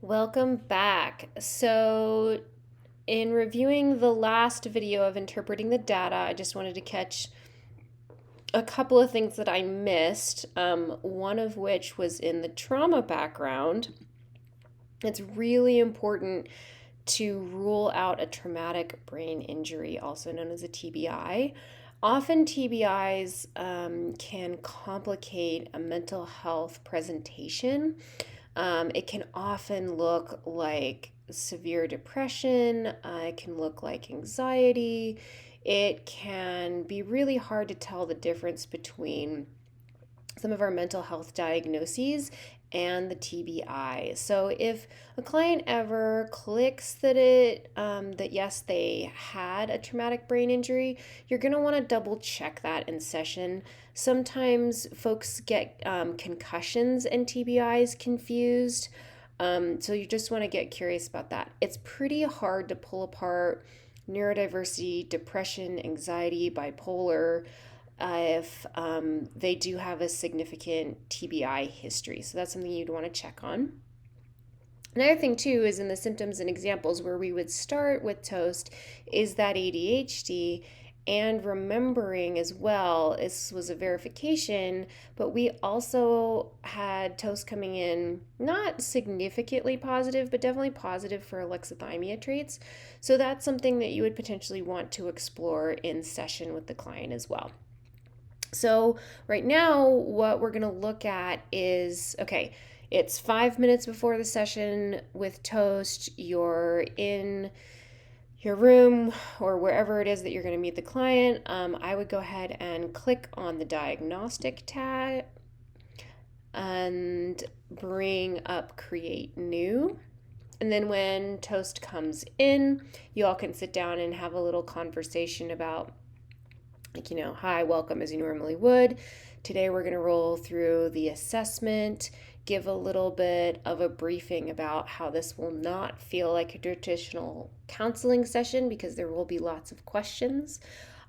Welcome back. So, in reviewing the last video of interpreting the data, I just wanted to catch a couple of things that I missed, one of which was in the trauma background. It's really important to rule out a traumatic brain injury, also known as a TBI. Often, TBIs can complicate a mental health presentation. It can often look like severe depression, it can look like anxiety. It can be really hard to tell the difference between some of our mental health diagnoses and the TBI. So if a client ever clicks that yes, they had a traumatic brain injury, you're going to want to double check that in session. Sometimes folks get concussions and TBIs confused. So you just want to get curious about that. It's pretty hard to pull apart neurodiversity, depression, anxiety, bipolar, if they do have a significant TBI history. So that's something you'd want to check on. Another thing, too, is in the symptoms and examples where we would start with TOAST is that ADHD, and remembering as well, this was a verification, but we also had TOAST coming in not significantly positive, but definitely positive for alexithymia traits. So that's something that you would potentially want to explore in session with the client as well. So right now, what we're going to look at is, okay, it's 5 minutes before the session with TOAST. You're in your room or wherever it is that you're going to meet the client. I would go ahead and click on the diagnostic tab and bring up create new. And then when TOAST comes in, you all can sit down and have a little conversation about, hi, welcome, as you normally would. Today we're going to roll through the assessment, give a little bit of a briefing about how this will not feel like a traditional counseling session because there will be lots of questions.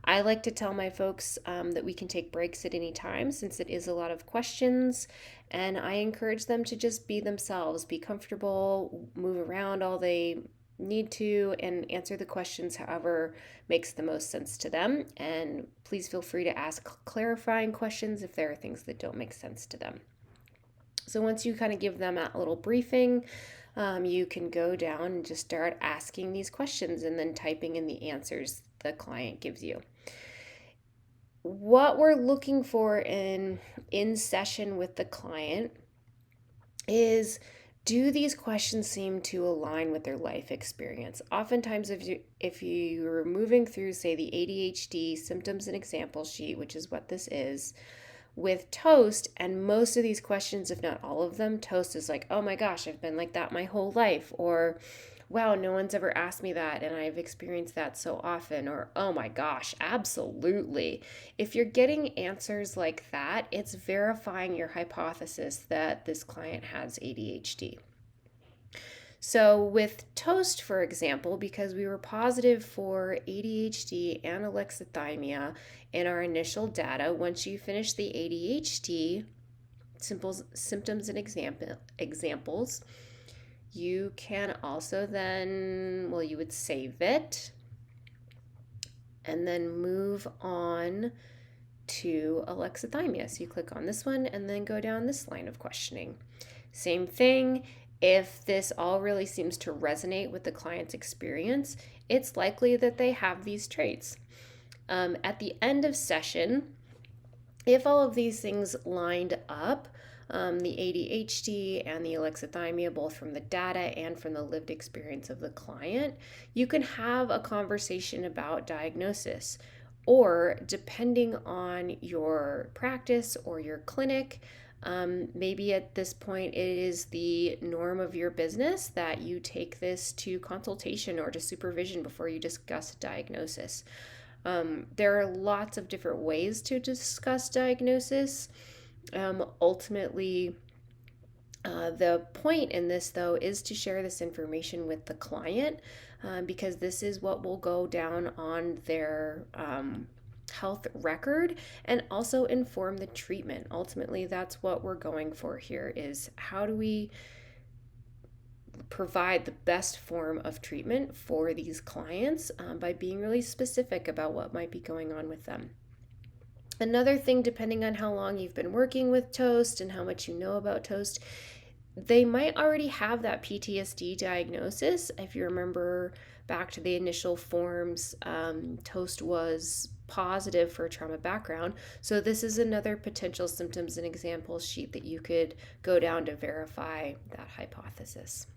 I like to tell my folks that we can take breaks at any time since it is a lot of questions, and I encourage them to just be themselves, be comfortable, move around all they need to, and answer the questions however makes the most sense to them. And please feel free to ask clarifying questions if there are things that don't make sense to them. So once you kind of give them that little briefing, you can go down and just start asking these questions and then typing in the answers the client gives you. What we're looking for in session with the client is, do these questions seem to align with their life experience? Oftentimes, if you're moving through, say, the ADHD symptoms and example sheet, which is what this is, with TOAST, and most of these questions, if not all of them, TOAST is like, oh my gosh, I've been like that my whole life, or wow, no one's ever asked me that and I've experienced that so often, or oh my gosh, absolutely. If you're getting answers like that, it's verifying your hypothesis that this client has ADHD. So with TOAST, for example, because we were positive for ADHD and alexithymia in our initial data, once you finish the ADHD symptoms and examples, you can also then, you would save it and then move on to alexithymia. So you click on this one and then go down this line of questioning. Same thing. If this all really seems to resonate with the client's experience, it's likely that they have these traits. At the end of session, if all of these things lined up, the ADHD and the alexithymia, both from the data and from the lived experience of the client, you can have a conversation about diagnosis. Or depending on your practice or your clinic, maybe at this point it is the norm of your business that you take this to consultation or to supervision before you discuss diagnosis. There are lots of different ways to discuss diagnosis. Ultimately, the point in this, though, is to share this information with the client because this is what will go down on their health record and also inform the treatment. Ultimately, that's what we're going for here, is how do we provide the best form of treatment for these clients by being really specific about what might be going on with them. Another thing, depending on how long you've been working with Toast and how much you know about Toast, they might already have that PTSD diagnosis. If you remember back to the initial forms, Toast was positive for a trauma background. So this is another potential symptoms and examples sheet that you could go down to verify that hypothesis.